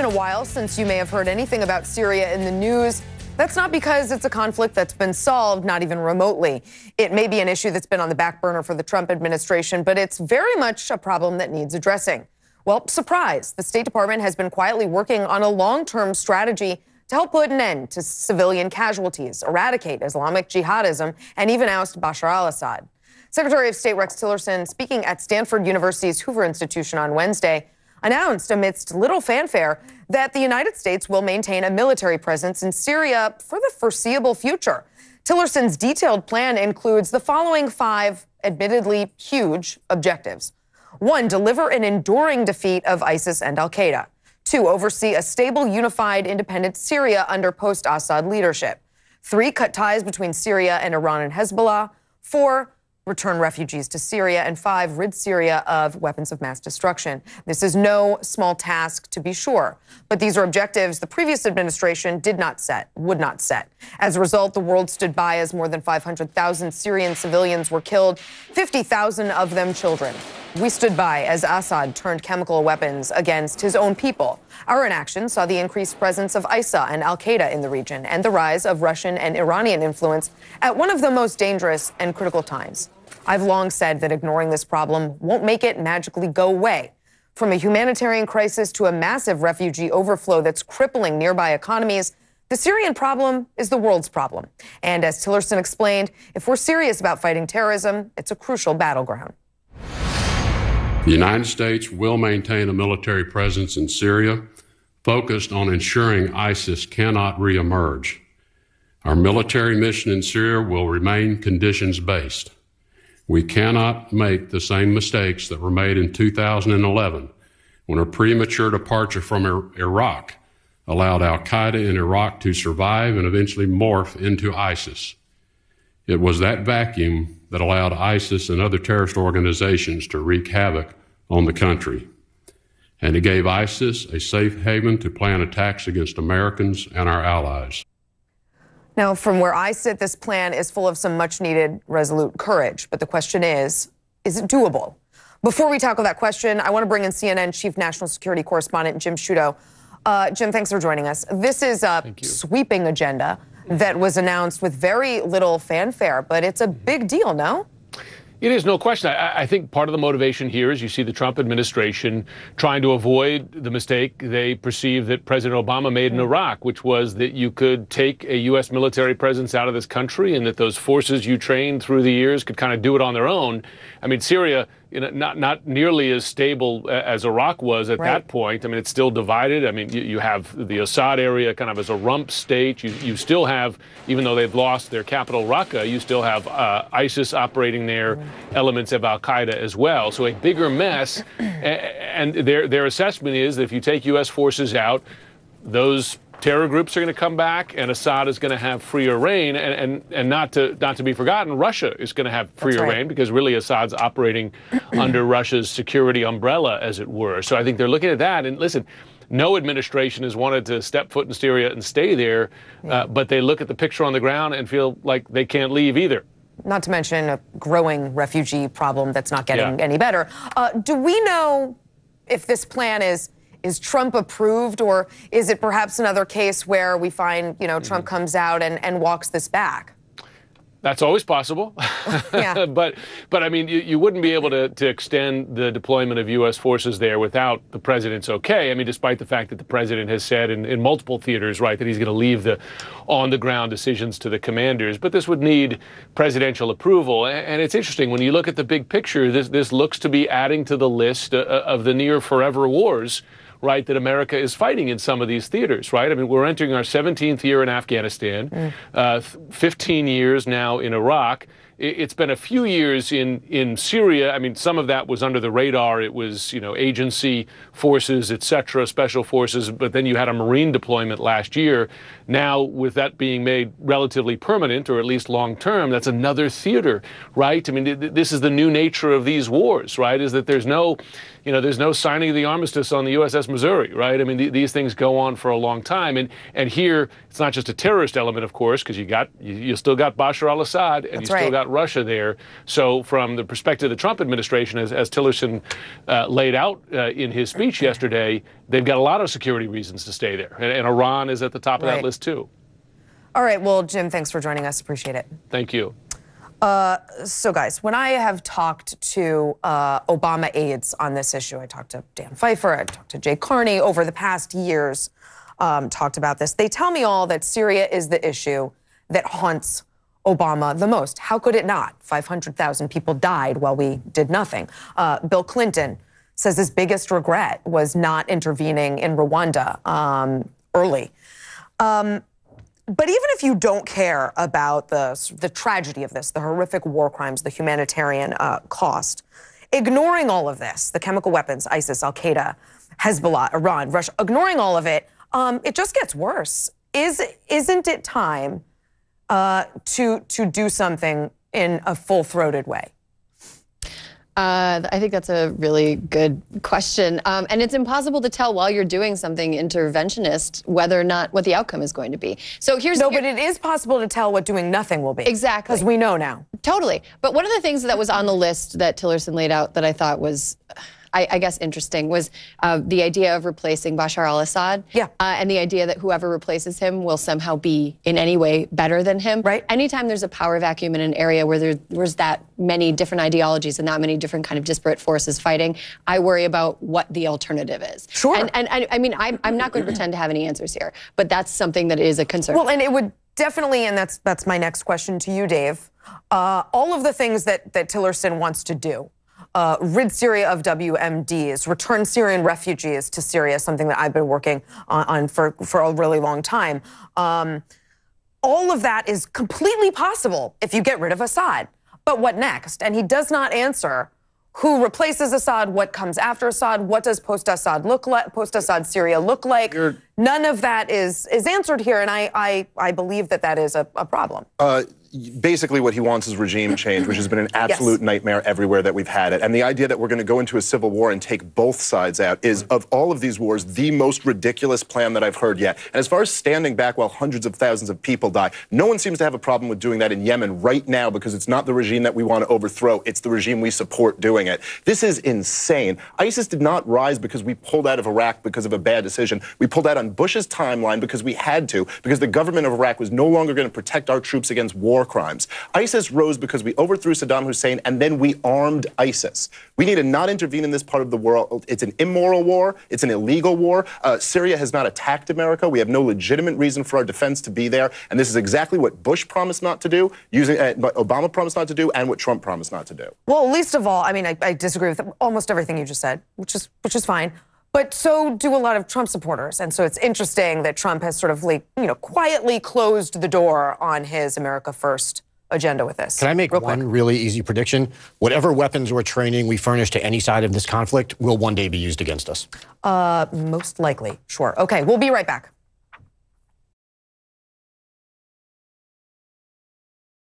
been a while since you may have heard anything about Syria in the news. That's not because it's a conflict that's been solved, not even remotely. It may be an issue that's been on the back burner for the Trump administration, but it's very much a problem that needs addressing. Well, surprise, the State Department has been quietly working on a long-term strategy to help put an end to civilian casualties, eradicate Islamic jihadism, and even oust Bashar al-Assad. Secretary of State Rex Tillerson, speaking at Stanford University's Hoover Institution on Wednesday, announced amidst little fanfare that the United States will maintain a military presence in Syria for the foreseeable future. Tillerson's detailed plan includes the following 5 admittedly huge objectives. 1, deliver an enduring defeat of ISIS and al-Qaeda. 2, oversee a stable, unified, independent Syria under post-Assad leadership. 3, cut ties between Syria and Iran and Hezbollah. 4, return refugees to Syria. And 5, rid Syria of weapons of mass destruction. This is no small task, to be sure, but these are objectives the previous administration would not set. As a result, the world stood by as more than 500,000 Syrian civilians were killed, 50,000 of them children. We stood by as Assad turned chemical weapons against his own people. Our inaction saw the increased presence of ISIS and al-Qaeda in the region and the rise of Russian and Iranian influence at one of the most dangerous and critical times. I've long said that ignoring this problem won't make it magically go away. From a humanitarian crisis to a massive refugee overflow that's crippling nearby economies, the Syrian problem is the world's problem. And as Tillerson explained, if we're serious about fighting terrorism, it's a crucial battleground. The United States will maintain a military presence in Syria focused on ensuring ISIS cannot reemerge. Our military mission in Syria will remain conditions-based. We cannot make the same mistakes that were made in 2011 when a premature departure from Iraq allowed al-Qaeda in Iraq to survive and eventually morph into ISIS. It was that vacuum that allowed ISIS and other terrorist organizations to wreak havoc on the country. And it gave ISIS a safe haven to plan attacks against Americans and our allies. Now, from where I sit, this plan is full of some much-needed resolute courage. But the question is it doable? Before we tackle that question, I want to bring in CNN Chief National Security Correspondent Jim Sciutto. Jim, thanks for joining us. This is a sweeping agenda that was announced with very little fanfare, but it's a big deal, no? It is, no question. I think part of the motivation here is you see the Trump administration trying to avoid the mistake they perceive that President Obama made in Iraq, which was that you could take a U.S. military presence out of this country and that those forces you trained through the years could kind of do it on their own. I mean, Syria, not nearly as stable as Iraq was at that point. I mean, it's still divided. I mean, you have the Assad area kind of as a rump state. You still have, even though they've lost their capital, Raqqa, you still have ISIS operating there, elements of al-Qaeda as well. So a bigger mess. And their assessment is that if you take U.S. forces out, those terror groups are going to come back, and Assad is going to have freer reign, and not to be forgotten, Russia is going to have freer reign because really Assad's operating under Russia's security umbrella, as it were. So I think they're looking at that. And listen, no administration has wanted to step foot in Syria and stay there, but they look at the picture on the ground and feel like they can't leave either. Not to mention a growing refugee problem that's not getting any better. Do we know if this plan is Trump approved, or is it perhaps another case where we find, Trump comes out and walks this back? That's always possible. But I mean, you wouldn't be able to extend the deployment of U.S. forces there without the president's okay. I mean, despite the fact that the president has said in multiple theaters, right, that he's going to leave the on-the-ground decisions to the commanders. But this would need presidential approval. And it's interesting, when you look at the big picture, this looks to be adding to the list of the near forever wars, right, that America is fighting in some of these theaters, right? I mean, we're entering our 17th year in Afghanistan, 15 years now in Iraq. It's been a few years in Syria. I mean, some of that was under the radar. It was, agency forces, et cetera, special forces. But then you had a Marine deployment last year. Now, with that being made relatively permanent, or at least long term, that's another theater, right? I mean, this is the new nature of these wars, right? Is that there's no you know, there's no signing of the armistice on the USS Missouri, right? I mean, these things go on for a long time. And here, it's not just a terrorist element, of course, because you still got Bashar al-Assad and That's you still right. got Russia there. So from the perspective of the Trump administration, as Tillerson laid out in his speech yesterday, they've got a lot of security reasons to stay there. And Iran is at the top of that list, too. All right. Well, Jim, thanks for joining us. Appreciate it. Thank you. So, guys, when I have talked to Obama aides on this issue, I talked to Dan Pfeiffer, I talked to Jay Carney over the past years, talked about this. They tell me all that Syria is the issue that haunts Obama the most. How could it not? 500,000 people died while we did nothing. Bill Clinton says his biggest regret was not intervening in Rwanda early. But even if you don't care about the tragedy of this, the horrific war crimes, the humanitarian cost, ignoring all of this, the chemical weapons, ISIS, Al-Qaeda, Hezbollah, Iran, Russia, ignoring all of it, it just gets worse. Isn't it time to do something in a full-throated way? I think that's a really good question. And it's impossible to tell while you're doing something interventionist whether or not what the outcome is going to be. So here's No, but it is possible to tell what doing nothing will be. Exactly. Because we know now. Totally. But one of the things that was on the list that Tillerson laid out that I thought was, I guess, interesting was the idea of replacing Bashar al-Assad. Yeah. And the idea that whoever replaces him will somehow be in any way better than him. Right. Anytime there's a power vacuum in an area where there's that many different ideologies and that many different kind of disparate forces fighting, I worry about what the alternative is. Sure. And I mean, I'm not going to pretend to have any answers here, but that's something that is a concern. Well, and it would definitely, and that's my next question to you, Dave, all of the things that Tillerson wants to do, rid Syria of WMDs, return Syrian refugees to Syria, something that I've been working on for a really long time. All of that is completely possible if you get rid of Assad. But what next? And he does not answer who replaces Assad, what comes after Assad, what does post-Assad look like, post-Assad Syria look like. None of that is answered here, and I believe that is a problem. Basically what he wants is regime change, which has been an absolute nightmare everywhere that we've had it. And the idea that we're going to go into a civil war and take both sides out is, of all of these wars, the most ridiculous plan that I've heard yet. And as far as standing back while hundreds of thousands of people die, no one seems to have a problem with doing that in Yemen right now because it's not the regime that we want to overthrow. It's the regime we support doing it. This is insane. ISIS did not rise because we pulled out of Iraq because of a bad decision. We pulled out on Bush's timeline because we had to, because the government of Iraq was no longer going to protect our troops against war crimes. ISIS rose because we overthrew Saddam Hussein and then we armed ISIS. We need to not intervene in this part of the world. It's an immoral war. It's an illegal war. Syria has not attacked America. We have no legitimate reason for our defense to be there. And this is exactly what Bush promised not to do, what Obama promised not to do, and what Trump promised not to do. Well, least of all, I mean, I disagree with almost everything you just said, which is fine. But so do a lot of Trump supporters. And so it's interesting that Trump has sort of, quietly closed the door on his America First agenda with this. Can I make one really easy prediction? Whatever weapons or training we furnish to any side of this conflict will one day be used against us. Most likely, sure. Okay, we'll be right back.